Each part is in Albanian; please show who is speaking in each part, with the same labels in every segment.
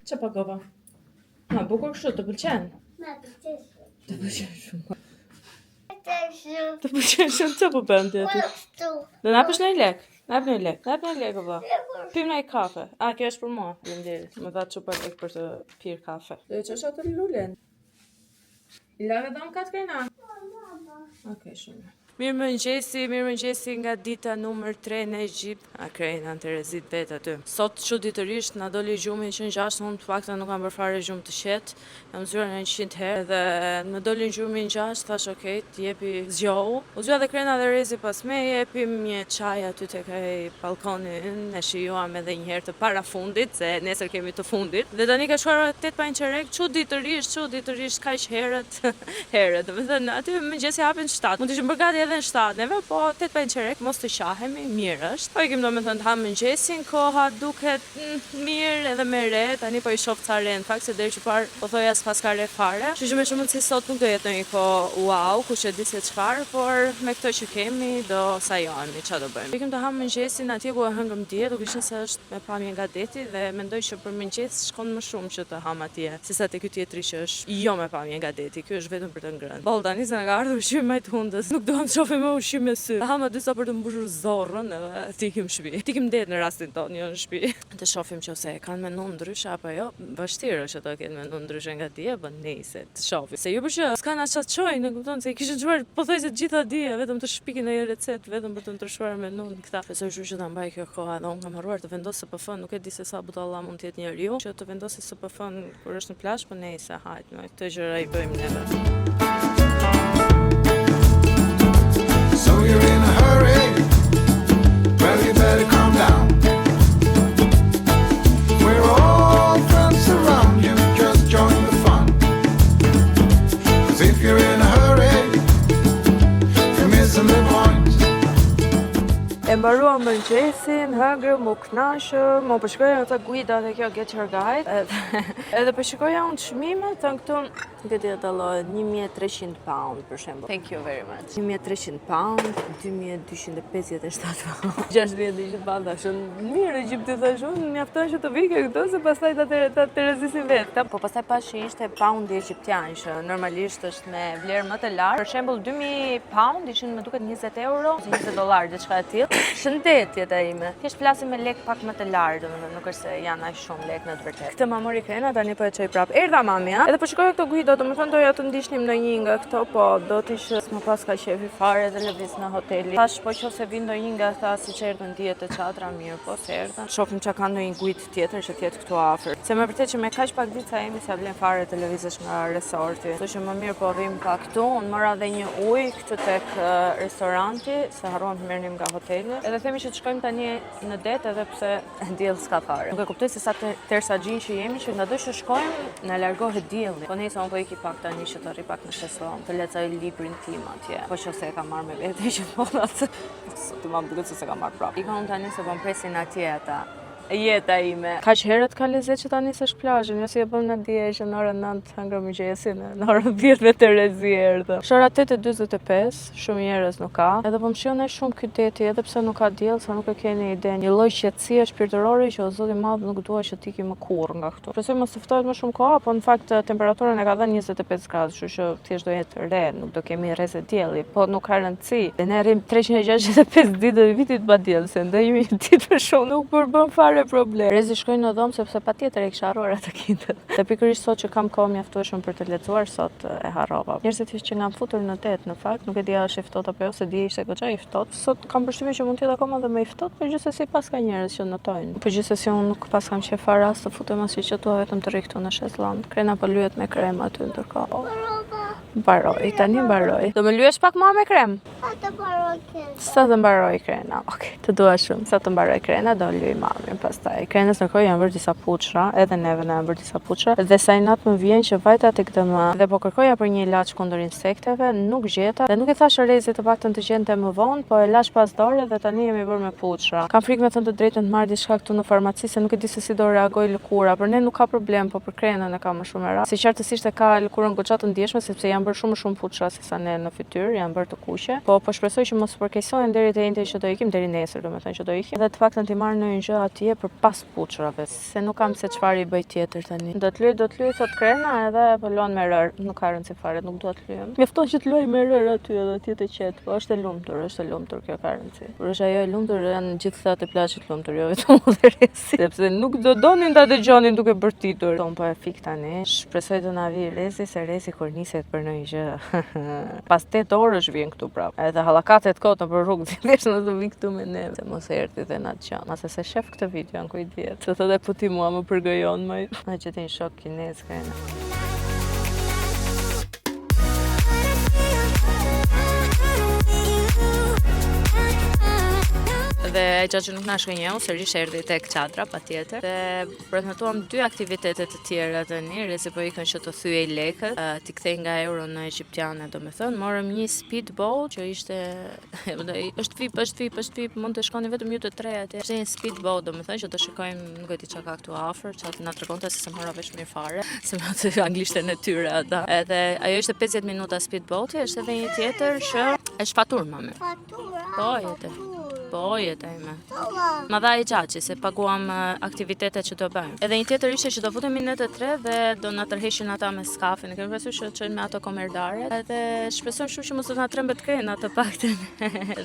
Speaker 1: Çfarë pagova? Ma bukur kështu, të pëlqen?
Speaker 2: Ma pëlqen.
Speaker 1: Të pëlqen shumë.
Speaker 2: Shumë.
Speaker 1: Të pëlqen shumë çfarë po bën ti aty?
Speaker 2: Kështu.
Speaker 1: Do na hapësh një lek? Na hap një lek. Na hap një lek valla. Pim një kafe. Kjo është për mua. Faleminderit. Më dha çupa lek për të pirë kafe. Do të çosh atë lulen. Lave dam Katrina. Okej, shumë. Mirëmëngjesi nga dita numër 3 në Egjipt. Krejna Terezit vet aty. Sot çuditërisht na doli gjumi që në 6, unë të paktën nuk kam bërë fare gjumë të qetë. Jam zgjuar në 100 herë dhe më doli gjumi në 6, thash okay, të jepi zgjohu. U zgjoa dhe Krejna dhe Rezi pas me, jepim një çaj aty tek ai balkoni. Ne shijuam edhe një herë të parafundit, se nesër kemi të fundit. Dhe tani ka shkuar 8 qerek, çuditërisht kaq herët. Do të thënë aty mëngjesi hapin 7. Mund të ishim bërë gati edhe në 7 neve, po 8 qerek mos të qahemi, mirë është. Po i kemi domethënë të ham mëngjesin, koha duket mirë edhe me re, tani po i shoh ca re në fakt se deri që parë po thoja s'pas ka re fare. Kështu që me shumë mundësi sot nuk do jetë ndonjë kohë wow, kush e di se çfarë, por me këto që kemi do sajohemi, çfarë do bëjmë. Ikim të ham mëngjesin atje ku e hëngëm dje, duke qenë se është me pamje nga deti dhe mendoj që për mëngjes shkon më shumë që të ham atje, sesa te ky tjetri që është jo me pamje nga deti. Ky është vetëm për të ngrënë. Boll tani se na ka ardhur ushqim më të hundës. Nuk duam të shohim më ushqim me sy. Hama disa për të mbushur zorrën edhe të ikim në shtëpi. Të ikim det në rastin tonë, jo në shtëpi. Të shohim nëse kanë menu ndryshe apo jo. Vështirë është ato kenë menu ndryshe nga dje, po nejse, të shohim. Se ju për që s'kan as çfarë çojnë, e kupton se i kishin çuar pothuajse të gjitha dije, vetëm të shpikin një recetë, vetëm për të ndryshuar menun këta. Besoj që ta mbaj kjo kohë, edhe unë kam harruar të vendos SPF, nuk e di se sa budalla mund të jetë njeriu që të vendosë SPF kur është në plazh, po nejse, hajt, këtë gjëra i bëjmë neve.
Speaker 3: So you're in a hurry, well you better calm down. We're all friends around you, just join the fun. 'Cause if you're in a hurry, you're missing the point.
Speaker 1: E mbaruam mëngjesin, hëngrëm, u kënaqëm, më përshkruajnë ata guidat e kjo Get Your Guide. Edhe përshkruaja unë çmimet, thon këtu nuk e di dallohet 1300 pound për shembull. Thank you very much. 1300 pound, 2257 pound. 6200 pound, ashtu mirë Egjipti thash unë, mjafton që të vike këtu se pastaj ta Terezisin vetë. Po pastaj pash që ishte poundi egjiptian që normalisht është me vlerë më të lartë. Për shembull 2000 pound ishin më duket 20 euro, $20, diçka e tillë. Shëndetje të ime. Thjesht flasim me lek pak më të lartë, domethënë nuk është se janë aq shumë lek në të vërtetë. Këtë ma mori Krena, tani po e çoj prap. Erdha mami, ha? Edhe po shikoj këto guida, domethënë doja të ndiqnim ndonjë nga këto, po do të ishte s'më pas ka qefi fare dhe lëviz në hoteli. Tash po qose vin ndonjë nga ata siç erdhën diet e çadra mirë, po se erdhën. Shohim çka ka ndonjë guid tjetër që të jetë këtu afër. Se më vërtet që me kaq pak ditë sa jemi sa vlen fare televizosh nga resorti. Kështu që më mirë po rrim pa këtu. Unë mora edhe një ujë këtu tek restoranti, se harruam të merrnim nga hoteli. Edhe themi që të shkojmë tani në det edhe pse diell s'ka fare. Nuk e kuptoj se sa tersa gjin që jemi që ndonjë që shkojmë na largohet dielli. Po nejse, unë po iki pak tani që të rri pak në sheson, të lexoj librin tim atje. Po qose e kam marrë me vete që fonat. Sot më duket se kam marrë prapë. Ikon tani se po presin atje ata. Jeta ime. Kaq herët ka lezet që ta nisesh plazhin, jo si e bëm në dje që në orën 9 hëngrëm mëngjesin, në orën 10 me Terezi erdhë. Shora 8:45, shumë njerëz nuk ka. Edhe po më shihon shumë ky deti, edhe pse nuk ka diell, sa nuk e keni ide. Një lloj qetësie shpirtërore që o Zoti i Madh nuk dua që të ikim më kurrë nga këtu. Presoj mos të ftohet më shumë kohë, po në fakt temperaturën e ka dhënë 25 gradë, kështu që thjesht do jetë re, nuk do kemi rrezë dielli, po nuk ka rëndësi. Dhe ne rrim 365 ditë të vitit pa diell, se ndajemi një ditë më shumë nuk përbën fare problem. Rezi shkojnë në dhomë sepse patjetër e kisha harruar atë kindet. Dhe pikërisht sot që kam kohë mjaftueshëm për të lexuar, sot e harrova. Njerëzit që ngam futur në det, në fakt, nuk e di a është i ftohtë apo jo, se di ishte goxha i ftohtë. Sot kam përshtypjen që mund të jetë akoma edhe më i ftohtë, por gjithsesi pas ka njerëz që notojnë. Po gjithsesi unë nuk pas kam qef fare as të futem as që dua vetëm të rri këtu në shezllong. Krena po lyhet me krem aty ndërkohë. Mbaroj, tani mbaroj. Do më lyesh pak mua me krem? Sa të mbaroj Krena? Okej, të dua shumë. Sa të mbaroj Krena, do lyej mamin pastaj. Krenës ndërkohë janë bërë disa puçra, edhe neve na janë bërë disa puçra, dhe sa i natë më vjen që vajta tek DM dhe po kërkoja për një ilaç kundër insekteve, nuk gjeta dhe nuk e thash Rezit të paktën të gjente më vonë, po e lash pas dore dhe tani jemi bërë me puçra. Kam frikë me thënë të drejtën të marr diçka këtu në farmaci se nuk e di se si do reagoj lëkura. Për ne nuk ka problem, po për Krenën e ka më shumë e rrallë. Si qartësisht e ka lëkurën goxha të ndjeshme sepse jam janë bërë shumë fuçra se sa ne në fytyrë, janë bërë të kuqe. Po shpresoj që mos përkeqësohen deri te ente që do ikim deri nesër, domethënë që do ikim. Dhe të paktën ti marr ndonjë gjë atje për pas fuçrave, se nuk kam se çfarë i bëj tjetër tani. Do të luaj thot Krena edhe po luan me rër, nuk ka rëndësi fare, nuk dua të luajm. Mjafton që të luaj me rër aty edhe atje të qet, po është e lumtur, kjo ka rëndësi. Por është ajo e lumtur, janë gjithë këta të plazhit lumtur, jo vetëm Rezi, sepse nuk do donin ta dëgjonin duke bërtitur. Ton po e fik tani. Shpresoj të na vi Rezi, se Rezi kur niset për ndonjë gjë. Pas 8 orësh vjen këtu prapë. Edhe hallakatet kot nëpër rrugë, thjesht në të vi këtu me ne. Se mos erdhi dhe na çon. Ase se shef këtë video, kujt diet. Se thotë po ti mua më përgojon më. Na që ti në shok kinez Krena. Dhe gjatë që nuk na shkënjeu, sërish erdhi tek çadra patjetër. Dhe prezantuam 2 aktivitete të tjera tani, Rezi po ikën që të thyej lekët, t'i kthej nga euro në egjiptiane, domethënë. Morëm një speedboat që ishte është VIP, mund të shkoni vetëm ju të tre atje. Ishte një speedboat, domethënë që do shikojmë, nuk e di çka ka këtu afër, çfarë na tregonte se s'e mora vesh mirë fare, se me atë anglishten e tyre ata. Edhe ajo ishte 50 minuta speedboati, është edhe një tjetër që është fatur mami. Po, jetë ime. Ma dha i gjaçi se paguam aktivitetet që do bëjmë. Edhe një tjetër ishte që do futemi ne të tre dhe do na tërheqin ata me skafin. Ne kemi pasur që çojnë me ato komerdaret. Edhe shpresojmë shumë që mos do na trembet Krena të paktën.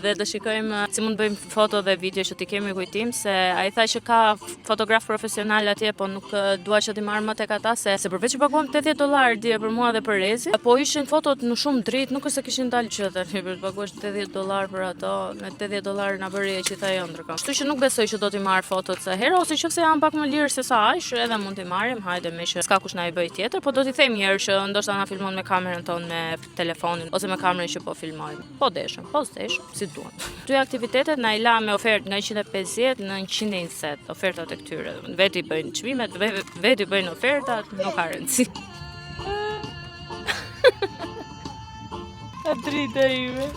Speaker 1: Dhe do shikojmë si mund bëjmë foto dhe video që t'i kemi kujtim, se ai tha që ka fotograf profesional atje, po nuk dua që t'i marr më tek ata se përveç që paguam $80 dje për mua dhe për Rezi, po ishin fotot në shumë dritë, nuk është se kishin dalë gjë tani për të paguar $80 për ato, me $80 na bëri e qita jo ndërkohë. Kështu që nuk besoj që do t'i marr fotot se herë, ose nëse janë pak më lirë se sa aq, edhe mund t'i marrim, hajde me që s'ka kush na i bëj tjetër, po do t'i them herë që ndoshta na filmon me kamerën tonë me telefonin ose me kamerën që po filmojmë. Po deshëm, si duan. 2 aktivitetet na i la me ofertë nga 150 në 120 ofertat e këtyre. Veti bëjnë çmimet, veti bëjnë ofertat, nuk ka rëndësi. A drita ime.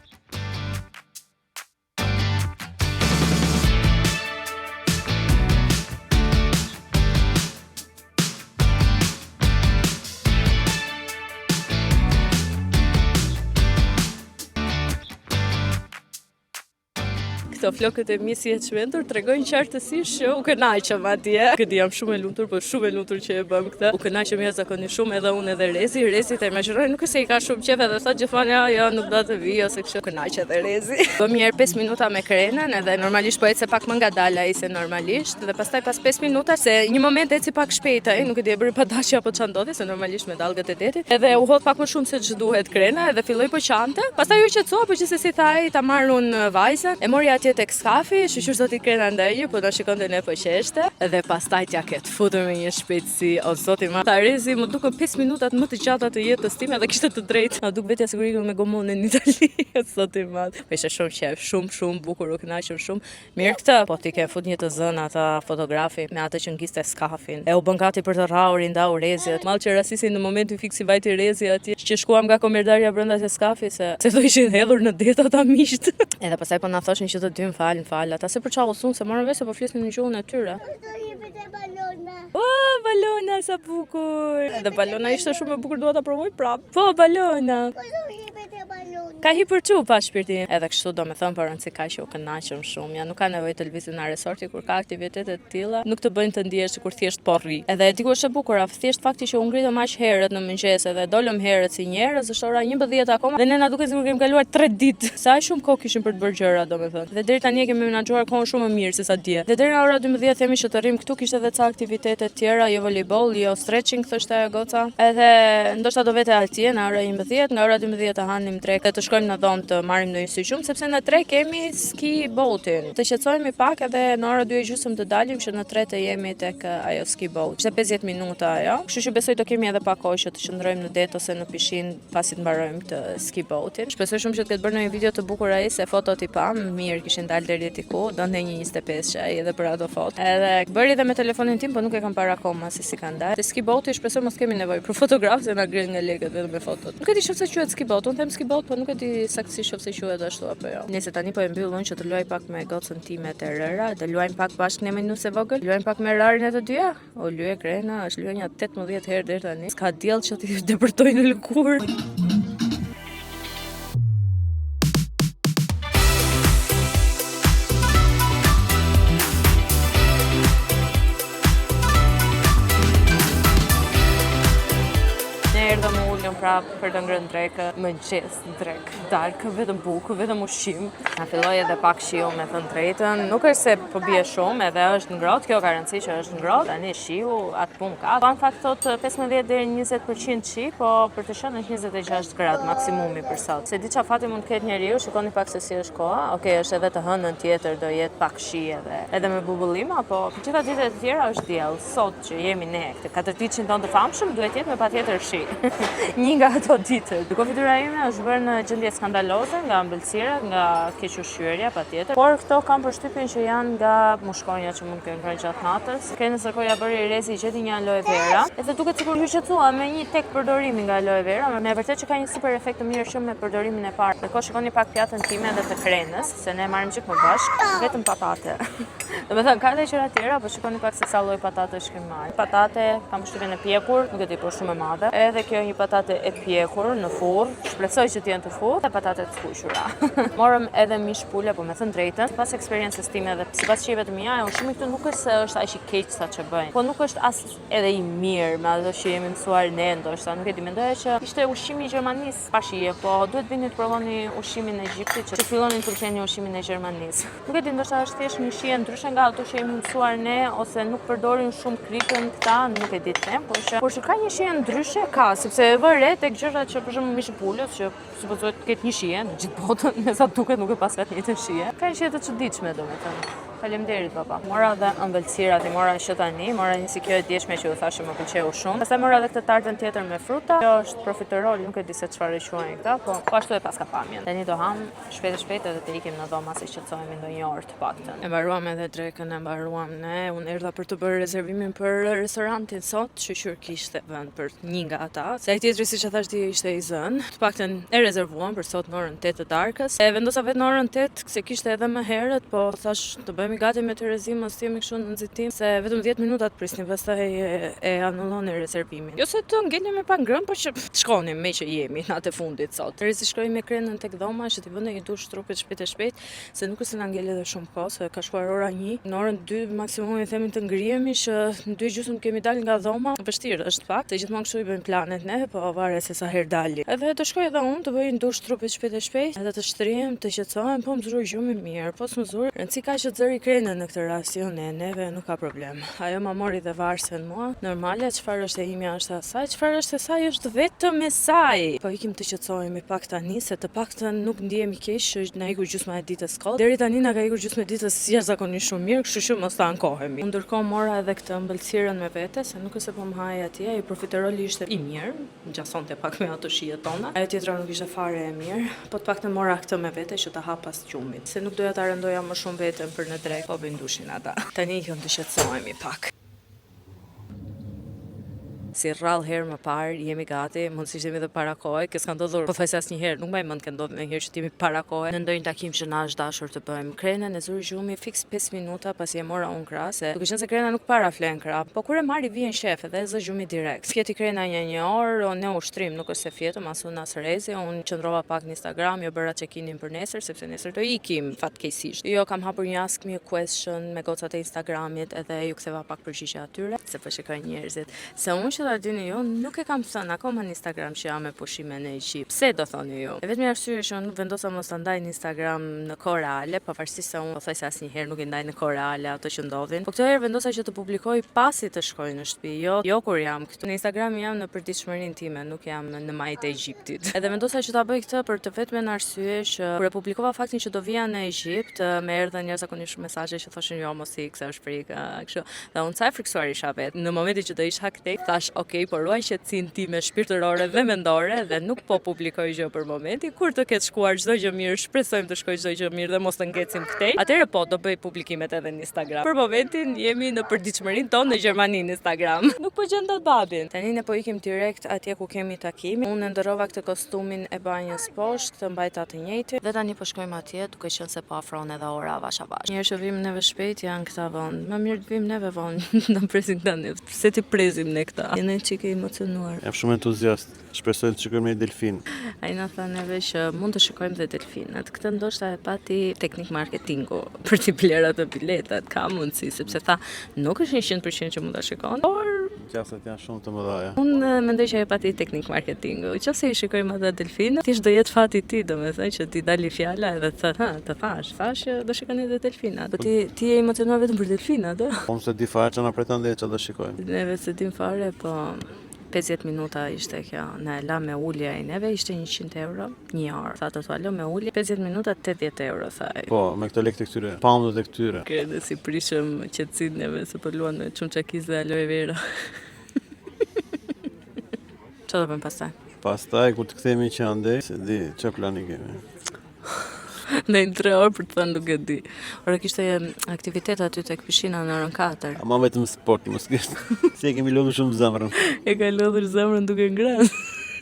Speaker 1: Këto flokët e mi si e çmendur tregojnë qartësisht që u kënaqëm atje. Këtë jam shumë e lumtur, po shumë e lumtur që e bëm këtë. U kënaqëm jashtëzakonisht shumë edhe unë edhe Rezi. Rezi të imagjinoj nuk është se i ka shumë qejf edhe sa gjithmonë jo nuk do të vi ose kështu. Kënaqet edhe Rezi. Bëm një herë 5 minuta me Krenën, edhe normalisht po ecë pak më ngadalë ai se normalisht, dhe pastaj pas 5 minuta se një moment eci pak shpejt ai, nuk e di e bëri pa dashje apo ç'a ndodhi, se normalisht me dallgët e detit. Edhe u hodh pak më shumë se ç'duhet Krena, edhe filloi po qante. Pastaj u qetësua, po që se si tha ai, ta marrun vajzën. E mori atje tek skafi, shoqër zoti Krena ndaj, po na shikonte ne po qeshte, dhe pastaj t'ja ket futur me një shpejtësi, o zoti ma. Ta Rezi më dukën 5 minutat më të gjata të jetës time dhe kishte të drejtë. Na duk vetja sigurisht me gomonin në Itali, o zoti ma. Po ishte shumë qef, shumë bukur, u kënaqëm shumë. Mirë këtë, po ti ke fut një të zënë ata fotografi me atë që ngiste skafin. E u bën gati për të rrahur i ndau Rezi. Mall që rasisin në momentin fiksi vajti Rezi atje, që shkuam nga komerdarja brenda të skafit se do ishin hedhur në det ata miqt. Edhe pastaj po na thoshin që të dym fal, ata se për çfarë usun se morën vesh se po flisnin në gjuhën e tyre. Oh, balona sa bukur. Edhe balona ishte shumë e bukur, dua ta provoj prap. Po, balona. Ka hi për çu pa shpirtin. Edhe kështu domethënë për rëndësi ka që u kënaqëm shumë. Ja nuk ka nevojë të lëvizin në resorti kur ka aktivitete të tilla, nuk të bëjnë të ndihesh sikur thjesht po rri. Edhe diku është e bukur, thjesht fakti që u ngritëm aq herët në mëngjes edhe dolëm herët si njerëz, është ora 11 akoma dhe ne na duket sikur kemi kaluar 3 ditë. Sa shumë kohë kishim për të bërë gjëra domethënë. Dhe deri tani kemi menaxhuar kohën shumë më mirë se sa dje. Dhe deri në ora 12 themi që të rrim këtu, kishte edhe ca aktivitete të tjera, jo volejboll, jo stretching thoshte ajo goca. Edhe ndoshta do vete atje në ora 11, në ora 12 të hanim drekë dhe të shkojmë në dhomë të marrim ndonjë syqum, sepse në 3 kemi ski boatin. Të qetësohemi pak edhe në ora 2:30 të dalim që në 3 të jemi tek ajo ski boat. Ishte 50 minuta ajo. Kështu që besoj të kemi edhe pak kohë që të qëndrojmë në det ose në pishinë pasi të mbarojmë të ski boatin. Shpresoj shumë që të ketë bërë një video të bukur ai, se fotot i pam, mirë kishin dalë deri diku, donte një 25 që ai edhe për ato foto. Edhe bëri edhe me telefonin tim, po nuk e kam parë akoma se si kanë dalë. Te ski boati shpresoj mos kemi nevojë për fotograf se na ngren nga lekët vetëm me fotot. Nuk e di nëse quhet ski boat, unë them ski boat, po nuk e di saktësisht nëse quhet ashtu apo jo. Nëse tani po e mbyll unë që të luaj pak me gocën time të rëra, të luajmë pak bashkë në menuse vogël, luajmë pak me rarin e të dyja. O lyej Krena, është luajë 18 herë deri tani. S'ka diell që ti depërtoj në lëkurë. erdhëm u ulëm prapë për të ngrënë drekë, mëngjes drekë, darkë, vetëm bukë, vetëm ushqim. Na filloi edhe pak shiu me thënë drejtën. Nuk është se po bie shumë, edhe është ngrohtë, kjo ka rëndësi që është ngrohtë. Tani shiu atë punë ka. Në fakt thotë 15 deri 20% shi, po për të qenë 26 gradë maksimumi për sot. Se di çfarë fati mund të ketë njeriu, shikoni pak se si është koha. Okej, është edhe të hënën tjetër do jetë pak shi edhe me bubullima, po për gjitha ditët e tjera është diell. Sot që jemi ne këtë 4 ditë tonë të famshëm, duhet jetë me patjetër shi. Një nga ato ditë. Konfitura ime është bërë në gjendje skandaloze nga ëmbëlsira, nga keq-ushqyerja patjetër. Por këto kam përshtypjen që janë nga mushkonja që mund të kenë ngrënë gjatë natës. Kënë sërkoja bëri rezi gjeti një aloe vera. Edhe duket sikur ju shqetësua me një tek përdorimi nga aloe vera, me vërtet që ka një super efekt të mirë shumë me përdorimin e parë. Ndërkohë shikoni pak pjatën time edhe të krenës, se ne marrim çik më bashkë, vetëm patate. Domethënë ka edhe gjëra tjera, por shikoni pak se sa lloj patate kemi marrë. Patate kam përshtypjen e pjekur, nuk e di, por shumë e madhe. Edhe kjo një patate e pjekur në furr, shpresoj që të jenë të furrë, dhe patate të skuqura. Morëm edhe mish pule, po me thënë drejtën, pas eksperiencës time dhe sipas shijeve të mia, ushqimi këtu nuk është se është aq i keq sa që bëjnë, po nuk është as edhe i mirë me ato që jemi mësuar ne, ndoshta nuk e di, mendoja që ishte ushqimi i Gjermanisë pa shije, po duhet vini të provoni ushqimin e Egjiptit që fillonin të pëlqeni ushqimin e Gjermanisë. Nuk e di, ndoshta është thjesht një shije ndryshe nga ato që jemi mësuar ne, ose nuk përdorin shumë kripën këta, nuk e di të them, por që ka një shije ndryshe ka, sepse e vë re tek gjërat që për shembull mishi pulës që supozohet të ketë një shije në gjithë botën, me sa duket nuk e pas vetë njëjtën shije. Ka një shije të çuditshme domethënë. Faleminderit baba. Mora dhe ëmbëlsirat, i mora që tani, mora një si kjo e djeshme që u thashë më pëlqeu shumë. Pastaj mora edhe këtë tartën tjetër me fruta. Kjo është profiterol, nuk e di se çfarë e quajnë këta, po ashtu e paska pamjen. Tani do ham shpejt edhe të ikim në dhoma se shqetësohemi ndonjë orë të paktën. E mbaruam edhe drekën, e mbaruam ne. Unë erdha për të bërë rezervimin për restorantin sot, shoqër kishte vend për një nga ata. Se ai tjetri siç e thash ti ishte i zënë. Të paktën e rezervuam për sot në orën 8 të darkës. E vendosa vetë në orën 8 se kishte edhe më herët, po thash të bëjmë gati me Terezin, mos jemi kështu në nxitim se vetëm 10 minuta të prisnim, pastaj e anulloni rezervimin. Jo se të ngelim me pa ngrënë, por që të shkonim me që jemi natë e fundit sot. Terezi shkoi me krenën tek dhoma, që t'i vënë një dush trupit shpejt, se nuk është se na ngel edhe shumë kohë, se ka shkuar ora 1. Në orën 2 maksimumi themi të ngrihemi, që në 2:30 kemi dalë nga dhoma. Vështirë është fakt, se gjithmonë kështu i bëjmë planet ne, po varet se sa herë dalim. Edhe të shkoj edhe unë të bëj një dush trupit shpejt, edhe të shtrihem, të qetësohem, po më zuri gjumi mirë, po s'më zuri. Rëndësi ka që të zëri krenën në këtë rast, jo neve nuk ka problem. Ajo ma mori dhe varsen mua. Normale, çfarë është e imja është asaj, çfarë është e saj është vetëm e saj. Po ikim të qetësohemi pak tani, se të paktën nuk ndihemi keq që na ikur gjysma e ditës kot. Deri tani na ka ikur gjysmë e ditës jashtëzakonisht shumë mirë, kështu që mos ta ankohemi. Ndërkohë mora edhe këtë ëmbëlsirën me vete, se nuk është se po më haj atje, ai profiteroli ishte i mirë, ngjasonte pak me ato shijet tona. Ajo tjetra nuk ishte fare e mirë, po të paktën mora këtë me vete që ta hap pas qumit, se nuk doja ta rëndoja më shumë veten për në drek, po bëjnë dushin ata. Tani ikëm të shqetësohemi pak. Si rrallë herë më parë, jemi gati, mundësisht jemi dhe para kohë, kjo s'ka ndodhur pothuajse asnjëherë, nuk mbaj mend të ndodhë ndonjëherë që t'jemi para kohë. Në ndonjë takim që na është dashur të bëjmë. Krenën e zuri gjumi fiks 5 minuta pasi e mora unë krah, se duke qenë se krena nuk para flen krah, po kur e marri vjen shef edhe e zë gjumi direkt. Fjeti krena një orë, ne ushtrim, nuk është se fjetëm, as unë as Rezi, unë qëndrova pak në Instagram, jo bëra check-inin për nesër, sepse nesër do ikim fatkeqësisht. Jo, kam hapur një ask me a question me gocat e Instagramit, edhe ju ktheva pak përgjigje atyre, se po shikoj njerëzit. Se unë ta dini ju, nuk e kam thënë akoma në Instagram që jam me pushime në Egjipt. Pse do thoni ju? E vetmi arsye që unë vendosa mos ta ndaj në Instagram në kohë reale, pavarësisht se unë thoj se asnjëherë nuk i ndaj në kohë reale ato që ndodhin. Po këtë herë vendosa që të publikoj pasi të shkoj në shtëpi, jo kur jam këtu. Në Instagram jam në përditshmërinë time, nuk jam në majtë e Egjiptit. Edhe vendosa që ta bëj këtë për të vetmen arsye që kur e publikova faktin që do vija në Egjipt, më erdhën jashtëzakonisht mesazhe që thoshin jo mos ik, se është frikë, kështu. Dhe unë sa friksuar isha vetë. Në momentin që do isha këtej, thash, "Ok, por ruaj qetësinë time shpirtërore dhe mendore dhe nuk po publikoj gjë për momentin. Kur të ketë shkuar çdo gjë mirë, shpresojmë të shkojë çdo gjë mirë dhe mos të ngecim këtej. Atëherë po do bëj publikimet edhe në Instagram. Për momentin jemi në përditshmërinë tonë në Gjermani në Instagram. Nuk po gjen dot babin. Tani ne po ikim direkt atje ku kemi takimin. Unë ndërrova këtë kostumin e banjës poshtë, të mbajta të njëjtin. Dhe tani po shkojmë atje, duke qenë se po afrohen edhe ora avash avash. Një herë që vim neve shpejt janë këta vonë. Më mirë të vim neve vonë. Na presin tani. Pse ti presim ne këta? Jeni çike emocionuar.
Speaker 4: Jam shumë entuziast. Shpresoj të shikojmë një delfin.
Speaker 1: Ai na tha neve që mund të shikojmë dhe delfinat. Këtë ndoshta e pati teknik marketingu për t'i bler ato biletat. Ka mundësi, sepse tha nuk është 100% që mund ta shikon, por
Speaker 4: qasët janë shumë të mëdha.
Speaker 1: Unë mendoj që e pati teknik marketingu. Nëse i shikojmë atë delfinë, thjesht do jetë fati ti, domethënë që ti dali fjala edhe të thash që do shikoni edhe delfinat. Po ti je emocionuar vetëm për delfinat, ë?
Speaker 4: Po se di fare që na pretendoj që do shikojmë.
Speaker 1: Neve se dim fare, po 50 minuta ishte kjo, na e la me ulja i neve, ishte 100 euro, 1 orë. Sa të alo me ulje, 50 minuta 80 euro, thaj.
Speaker 4: Po, me këto lekë të këtyre, poundet e këtyre.
Speaker 1: Kërë si prishëm qetësinë neve se po luan me çumçakiz dhe aloe vera. Çfarë do bëjmë pastaj?
Speaker 4: Pastaj, kur të kthehemi që andej, se di që plani kemi.
Speaker 1: Në 3 orë për të thënë nuk e di. Ora kishte aktivitet aty tek pishina në orën 4.
Speaker 4: Ama vetëm sport, mos kesh. Si e kemi lodhur shumë zemrën.
Speaker 1: E ka lodhur zemrën duke ngrënë.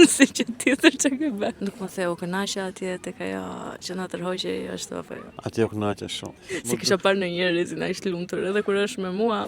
Speaker 1: Si që tjetër që ke bë. Nuk më the u kënaqja atje tek ajo që na tërhoqej ashtu apo jo.
Speaker 4: Atje u kënaqja shumë.
Speaker 1: Si kisha parë në njerëzin aq lumtur, edhe kur është me mua,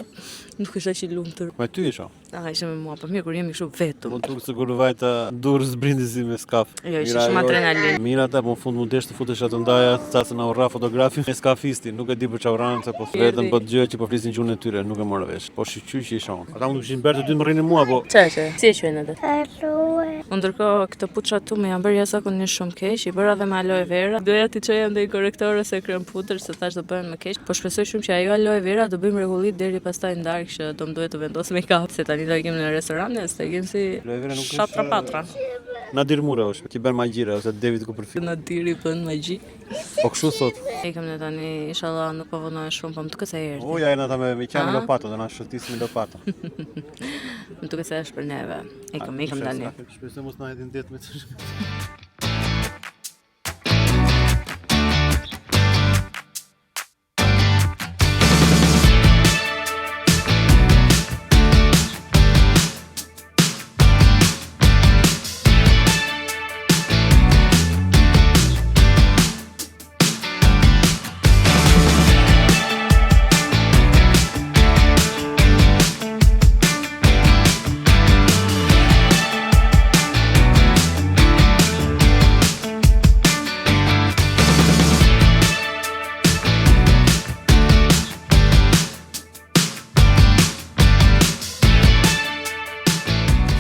Speaker 1: nuk është aq i lumtur.
Speaker 4: Me ty isha.
Speaker 1: Ishte me mua, po mirë kur jemi kështu vetëm.
Speaker 4: Mund të duket sikur vajta durrës brindisi me skaf.
Speaker 1: Jo, ishte shumë adrenalin.
Speaker 4: Mirë ata, po në fund mund desh të futesh atë ndaja, sa se na urra fotografi me skafistin, nuk e di për çfarë uranë, se po vetëm po dëgjoj që po flisin gjuhën e tyre, nuk e morë vesh. Po shiqyr që isha unë. Ata mund të kishin bërë të dy më rrinë mua, po.
Speaker 1: Çfarë? Si e quajnë atë?
Speaker 2: Arrue.
Speaker 1: Ndërkohë këtë puçrat tu më janë bërë jashtëzakonisht shumë keq, i bëra edhe me aloe vera. Doja ti çoja ndaj korrektore se krem pudër se thash do bëhen më keq, po shpresoj shumë që ajo aloe vera do bëjmë rregullit deri pastaj ndark që do më duhet të vendos make-up, se tani do ikim në restorante, se ikim si shatra patra.
Speaker 4: Nadir Mura është, që bën magjira ose David Copperfield.
Speaker 1: Nadiri bën magji.
Speaker 4: Po kështu thot.
Speaker 1: Ikem ne tani, inshallah nuk po vonohesh shumë, po më duket se erdhi.
Speaker 4: Uja ata me qanë lopato, do na shëtis me lopato.
Speaker 1: Më duket se është për neve. Ikem tani.
Speaker 4: Shpresoj mos na hedhin det me të.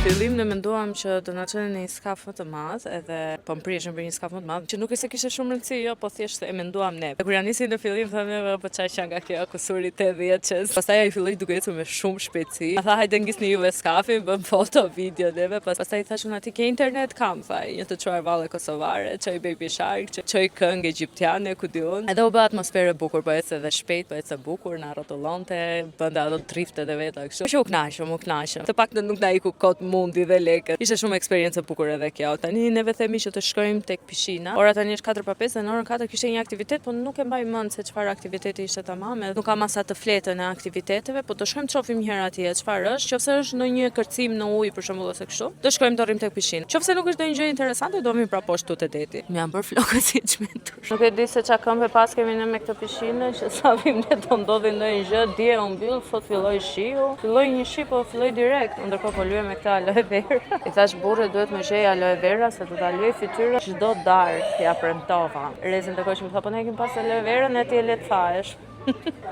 Speaker 1: Fillim ne menduam që do na çonin në një skaf më të madh, edhe po mpriheshim për një skaf më të madh, që nuk është se kishte shumë rëndësi, jo, po thjesht e menduam ne. Kur ja nisi në fillim thamë po çaj që nga kjo kusuri 80 çes. Pastaj ai filloi duke ecur me shumë shpejtësi. Ma tha hajde ngisni juve skafin, bëm foto, video neve. Pastaj thash unë aty ke internet kam, thaj, një të çuar valle kosovare, çoj Baby Shark, çoj këngë egjiptiane, ku diun. Edhe u bë atmosferë bukur, po ecë edhe shpejt, po ecë bukur, na rrotullonte, bënda ato driftet e veta kështu. U kënaqëm. Të paktën nuk na iku kot mundi dhe lekët. Ishte shumë eksperiencë e bukur edhe kjo. Tani neve themi që të shkojmë tek pishina. Ora tani është 4:05 dhe në orën 4 kishte një aktivitet, po nuk e mbaj mend se çfarë aktiviteti ishte tamam. Nuk kam asa të fletën e aktiviteteve, po do shkojmë të shohim një herë atje çfarë është. Nëse është ndonjë kërcim në ujë për shembull ose kështu, do shkojmë të rrim tek pishinë. Nëse nuk është ndonjë gjë interesante, do vim prapë poshtë te deti. Më janë bërë flokët si çmentur. Nuk e di se çka këmbë pas kemi ne me këtë pishinë, që sa vim ne do ndodhi ndonjë gjë, dje u mbyll, sot filloi shiu. Filloi një shi, po filloi direkt. Ndërkohë po lyem me këtë aloe vera. I thash burrit duhet më gjej aloe vera se do ta lyej fytyrën çdo darkë, ja premtova. Rezin të koqë më tha po ne kemi pas aloe vera, ne ti e le të thash.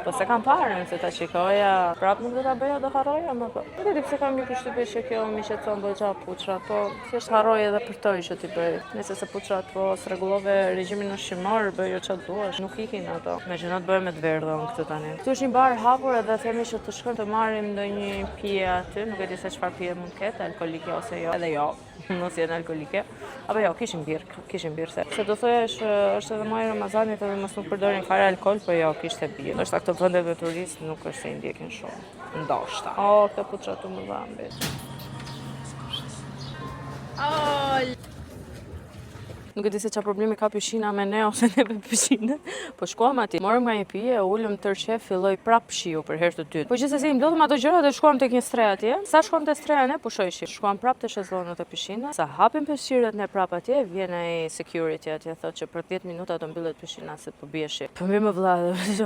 Speaker 1: Po se kam parën, se ta shikoja, prap nuk do ta bëja, do harroja më po. Nuk e di pse kam një përshtypje që kjo më shqetëson bëjxa puçra, po thjesht harroj edhe për të që ti bëj. Nëse se puçrat po s'rregullove regjimin ushqimor, bëj çfarë duash, nuk ikin ato. Megjithatë bëhem me të verdhën këtë tani. Këtu është një bar hapur edhe themi që të shkojmë të marrim ndonjë pije aty, nuk e di se çfarë pije mund të ketë, alkolike ose jo, edhe jo. Mos janë alkolike. Apo jo, kishim birë se. Se do thoya është edhe muaji Ramazanit edhe mos nuk përdorin fare alkol, po jo, kishte birë. Ndoshta këto vende me turistë nuk është se i ndjekin shumë. Ndoshta. Këtë puçra tu më dha mbesh. Nuk e di se çfarë problemi ka pishina me ne ose ne me pishinën. Po shkuam aty, morëm nga një pije, ulëm tërqe, filloi prap shiu për herë të dytë. Po gjithsesi mblodhëm ato gjëra dhe shkuam tek një stre atje. Sa shkuam te streja ne pushoi shi. Shkuam prap te shezlonët e pishinës. Sa hapim peshqirët ne prap atje, vjen ai security atje thotë që për 10 minuta do mbyllet pishina se po bie shi. Po më vëlla,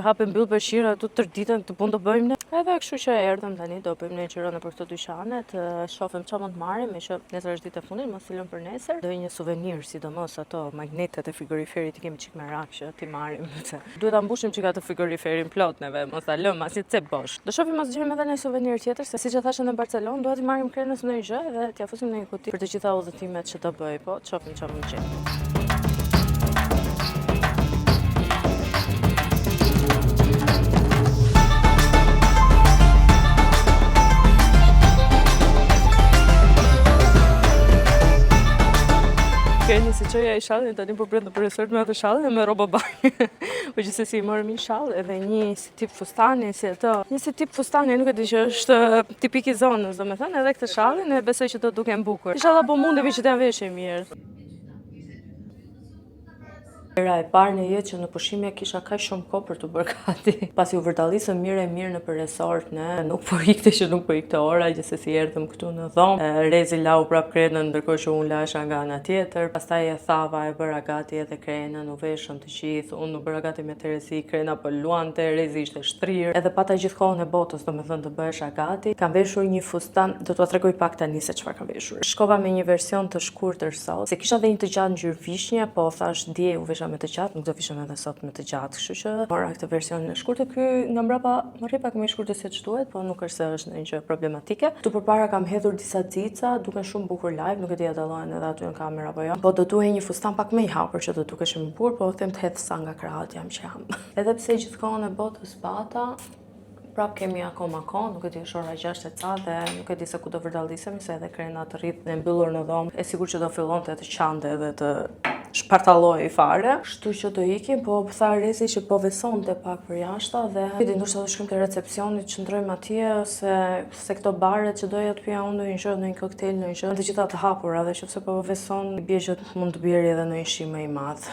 Speaker 1: hapim mbyll peshqira tu tër ditën të punë do bëjmë ne. Edhe kështu që erdhëm tani do bëjmë një gjëra nëpër këto dyqane, të shohim çfarë mund të marrim, që nesër është ditë e fundit, mos silëm për nesër. Do një suvenir sidomos ato magnetet e frigoriferit i kemi çik merak që ti marrim se duhet ta mbushim çik atë frigoriferin plot neve, mos ta lëm asnjë cep bosh. Do shohim mos gjejmë edhe një suvenir tjetër, se siç e thashë në Barcelonë, duhet i marrim krenës në një gjë dhe t'ia fusim në një kuti për të gjitha udhëtimet që do bëj, po shohim çfarë mund gjej. Keni se çoja i shallin tani po brenda për resort me atë shallin me rroba banje. Po gjithsesi i morëm një shall edhe një si tip fustani, si ato. Një si tip fustani, nuk e di që është tipik i zonës, domethënë, edhe këtë shallin e besoj që do duken bukur. Inshallah po mundemi që t'ia veshim mirë. Era e parë në jetë që në pushime kisha kaq shumë kohë për të bërë gati. Pasi u vërtalisëm mirë në për resort, ne nuk po ikte që nuk po ikte ora, gjithsesi erdhëm këtu në dhomë. Rezi lau prap krenën, ndërkohë që unë lasha nga ana tjetër. Pastaj e thava, e bëra gati edhe krenën, u veshëm të gjithë. Unë u bëra gati me Terezi, krena po luante, Rezi ishte shtrirë. Edhe pata gjithë kohën e botës, domethënë të bëhesha gati. Kam veshur një fustan, do t'ua tregoj pak tani se çfarë kam veshur. Shkova me një version të shkurtër sot, se kisha dhe një të gjatë ngjyrë vishnje, po thash dje u vesha me të gjatë, nuk do fishëm edhe sot me të gjatë, kështu që mora këtë versionin e shkurtër. Ky nga mbrapa më rri pak më i shkurtër se ç'duhet, po nuk është se është ndonjë gjë problematike. Ktu përpara kam hedhur disa xica, duken shumë bukur live, nuk e di a dallohen edhe aty në kamerë apo jo. Po do duhej një fustan pak më i hapur që do dukeshim më bukur, po them të hedh sa nga krahët jam që jam. Edhe pse gjithkohën e botës pata, prap kemi akoma kohë, nuk e di është ora 6 e ca dhe nuk e di se ku do vërdallisemi, se edhe krena të rrit dhe mbyllur në dhomë, e sigurt që do fillonte të qante edhe të shpartalloj fare, kështu që do ikim, po tha Rezi që po vesonte pak për jashta dhe vidi ndoshta do shkojmë te recepcioni, qëndrojmë atje se këto baret që doja të pija unë ndonjë gjë, ndonjë koktejl, ndonjë gjë, të gjitha të hapura dhe nëse po veson bie që mund të bjerë edhe ndonjë shi më i madh.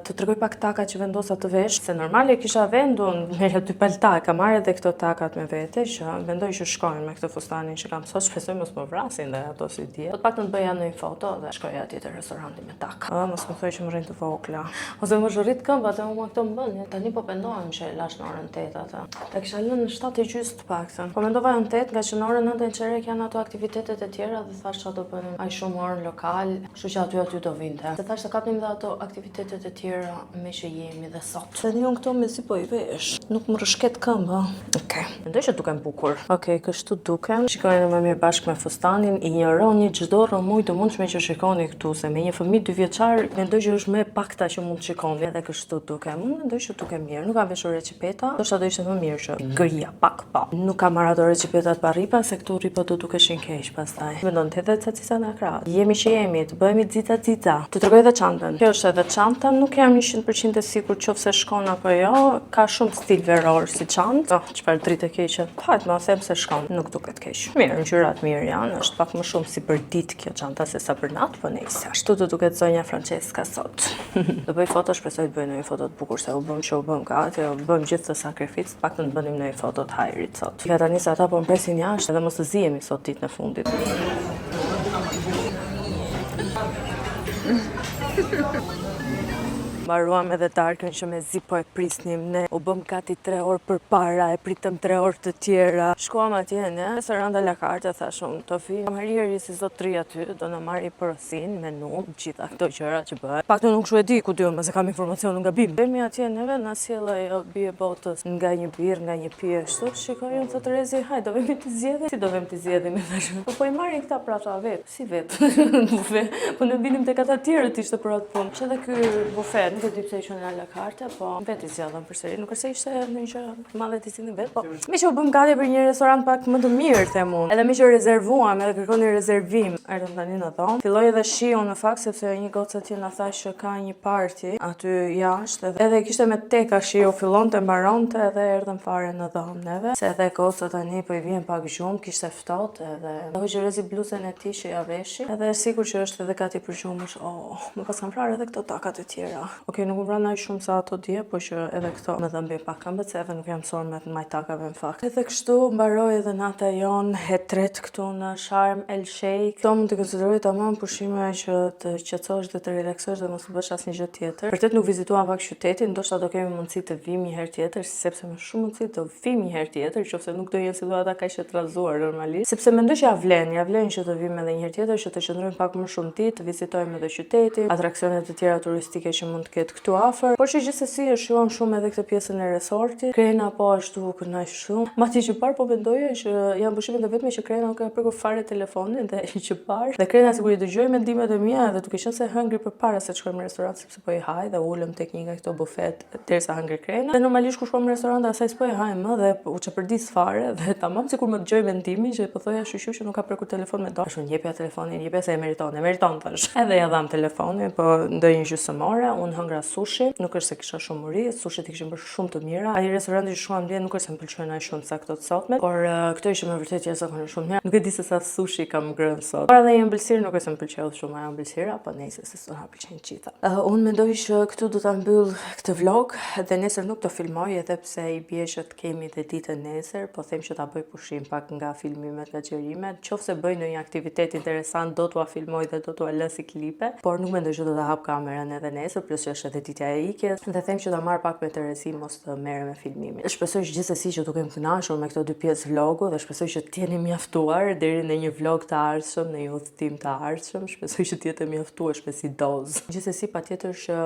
Speaker 1: Të tregoj pak takat që vendosa të vesh, se normale kisha vendun me dy palta, kam marrë edhe këto takat me vete që mendoj që shkojnë me këtë fustanin që kam sot, shpresoj mos më vrasin dhe ato si dje. Do të paktën të bëja ndonjë foto dhe shkoj atje te restoranti me taka. Mos më që më rrinë të vogla. Ose më zhurrit këmbat e më këto më bënë. Tani po pendohem që e lash në orën 8 atë. Ta kisha lënë në 7:30 të paktën. Po mendova në 8 nga që në orën 9 qerek janë ato aktivitetet e tjera dhe thash çfarë do bënim. Ai shumë orën lokal, kështu që aty do vinte. Se thash se kapnim dhe ato aktivitetet e tjera me që jemi dhe sot. Tani unë këto mezi po i vesh. Nuk më rrshket këmba. Okej. Mendoj që duken bukur. Okej, kështu duken. Shikojeni më mirë bashkë me fustanin. Injoroni çdo rrëmuj të mundshme që shikoni këtu, se me një fëmijë 2 vjeçar mendoj që është më pakta që mund të shikoni edhe kështu dukem. Unë mendoj që duken mirë. Nuk kam veshur recipeta, ndoshta do ishte më mirë që grija pak pa. Nuk kam marrë ato recipetat pa rripa, se këtu rripa do dukeshin keq pastaj. Mendon të hedhet ca cica në krah. Jemi që jemi, të bëhemi xica. Të tregoj edhe çantën. Kjo është edhe çanta, nuk jam 100% e sigurt nëse shkon apo jo. Ka shumë stil veror si çantë. Oh, çfarë dritë e keqe. Hajt më them se shkon, nuk duket keq. Mirë, ngjyrat mirë janë, është pak më shumë si për ditë kjo çanta se sa për natë, po nejse. Ashtu do duket zonja Francesca sot. Do bëj foto, shpresoj të bëj ndonjë foto të bukur, se u bëm gati, u bëm gjithë të sakrificë, paktën të bënim ndonjë foto të hajrit sot. Ka tani se ata po mpresin jashtë edhe mos të zihemi sot ditën e fundit. Mbaruam edhe darkën që me zi po e prisnim ne. U bëm gati 3 orë përpara, e pritëm 3 orë të tjera. Shkuam atje në restoranta la carte, thashun, Tofi, kamarieri si zotëri aty, do na marri porosin, menu, gjitha këto gjëra që bëhet. Paktën nuk e di ku diun, se kam informacion nga bim. Vemi atje neve, na sjell ajo bie botës nga një birr, nga një pije kështu. Shikojmë thotë Rezi, haj, do vemi të zgjedhim. Si do vemi të zgjedhim, thashun. Po i marrin këta pra ata vet, si vet. Bufe. Po ne binim tek ata të tjerë ishte për atë punë. Që edhe ky bufe nuk e di pse ishte në la carte, po vetë zgjodhëm përsëri. Nuk është se ishte ndonjë gjë madhe të cilin vet, po. Me që u bëm gati për një restorant pak më të mirë, them unë. Edhe me që rezervuam, edhe kërkoni rezervim, erdhëm tani në dhomë. Filloi edhe shiu në fakt sepse një gocë atje na tha që ka një party aty jashtë, edhe kishte me teka shiu, fillonte mbaronte edhe erdhëm fare në dhomë neve. Se edhe goca tani po i vjen pak gjumë, kishte ftohtë edhe hoqi Rezi bluzën e tij që ja veshi. Edhe sigurt që është edhe gati për gjumësh. Oh, më pas kam vrarë edhe këto takat e tjera. Okej, nuk më vran aq shumë sa ato dje, po që edhe këto më dhëmbi pak këmbët, se edhe nuk jam mësuar me majtakave në fakt. Edhe kështu mbaroi edhe nata jon e tretë këtu në Sharm El Sheikh. Këto mund të konsideroj tamam pushime që të qetësohesh dhe të relaksohesh dhe mos të bësh asnjë gjë tjetër. Vërtet nuk vizituam pak qytetin, ndoshta do kemi mundësi të vim një herë tjetër, sepse më shumë mundësi të vim një herë tjetër, nëse nuk do jenë situata kaq të trazuar normalisht. Sepse mendoj që ja vlen që të vim edhe një herë tjetër, që të qëndrojmë pak më shumë ditë, të vizitojmë edhe qytetin, atraksionet të tjera turistike që mund të ketë këtu afër. Por që gjithsesi e shijuam shumë edhe këtë pjesën e resortit. Krena po ashtu kënaq shumë. Madje që parë po mendoja që janë pushimet e vetme që Krena nuk ka prekur fare telefonin dhe që parë. Dhe Krena sigurisht dëgjoi mendimet e mia dhe duke qenë se hëngri përpara se të shkojmë në restorant, sepse po i haj dhe ulëm tek një nga këto bufet derisa hëngri Krena. Dhe normalisht kur shkojmë në restorant asaj s'po i haj më dhe u çapërdis fare dhe tamam sikur më dëgjoi mendimin që po thoja shushu që nuk ka prekur telefon me dorë. Jepja telefonin, jepja se e meriton thash. Edhe ja dham telefonin, po ndonjë gjysmore, unë hëngra sushi, nuk është se kisha shumë uri, sushit i kishin bërë shumë të mira. Ai restoranti që shkuam dje nuk është se më pëlqen aq shumë sa këto të sotme, por këto ishin me vërtet jashtëzakonisht shumë mirë. Nuk e di se sa sushi kam ngrënë sot. Por edhe një ëmbëlsirë nuk është se më pëlqeu shumë ajo ëmbëlsira, po nejse se s'do na pëlqejnë gjitha. Unë mendoj që këtu do ta mbyll këtë vlog dhe nesër nuk do filmoj edhe pse i bie që të kemi dhe ditën nesër, po them që ta bëj pushim pak nga filmimet, nga xhirimet. Nëse bëj ndonjë aktivitet interesant do t'ua filmoj dhe do t'ua lë si klipe, por nuk mendoj që do ta hap kamerën edhe nesër, plus që është edhe ditja e ikjes dhe them që ta marr pak me Terezi mos të merrem me filmimin. Shpresoj që gjithsesi që dukem kënaqur me këto dy pjesë vlogu dhe shpresoj që të jeni mjaftuar deri në një vlog të ardhshëm, në një udhëtim të ardhshëm. Shpresoj që të jetë mjaftuar me si dozë. Gjithsesi patjetër që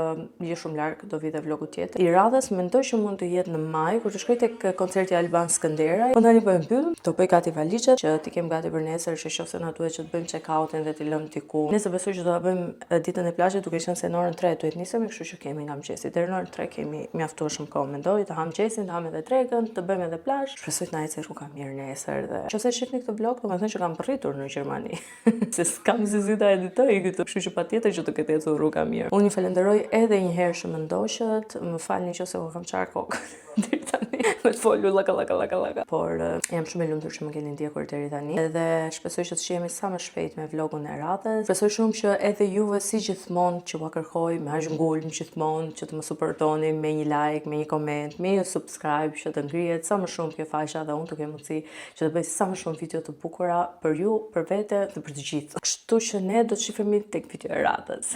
Speaker 1: je shumë larg do vi dhe vlogu tjetër. I radhës mendoj që mund të jetë në maj kur të shkoj tek koncerti Alban Skënderaj. Po tani po e mbyll, do bëj gati valizhet që ti kem gati për nesër, që nëse na duhet që të bëjmë check-outin dhe të lëmë diku. Nesër besoj që do ta bëjmë ditën e plazhit, duke qenë se në orën 3 duhet nisemi, kështu që kemi nga mëngjesi deri në orën 3 kemi mjaftuar shumë kohë. Mendoj të ham qesin, të ham edhe drekën, të bëjmë edhe plazh. Shpresoj të na ecë rruga mirë nesër dhe nëse shihni këtë vlog, domethënë që kam rritur në Gjermani. Se s'kam si ta editoj këtë, kështu që patjetër që të ketë ecur rruga mirë. Unë ju falenderoj edhe një herë që më ndoqët, më falni nëse u kam çarë kokë deri tani. Me të folur laka. Por jam shumë e lumtur që më keni ndjekur deri tani. Edhe shpresoj që të shihemi sa më shpejt me vlogun e radhës. Shpresoj shumë që edhe juve si gjithmonë që ua kërkoj me aq ngulm gjithmonë që të më suportoni me një like, me një koment, me një subscribe që të ngrihet sa më shumë kjo faqja dhe unë të kem mundësi që të bëj sa më shumë video të bukura për ju, për vete dhe për të gjithë. Kështu që ne do të shihemi tek video e radhës.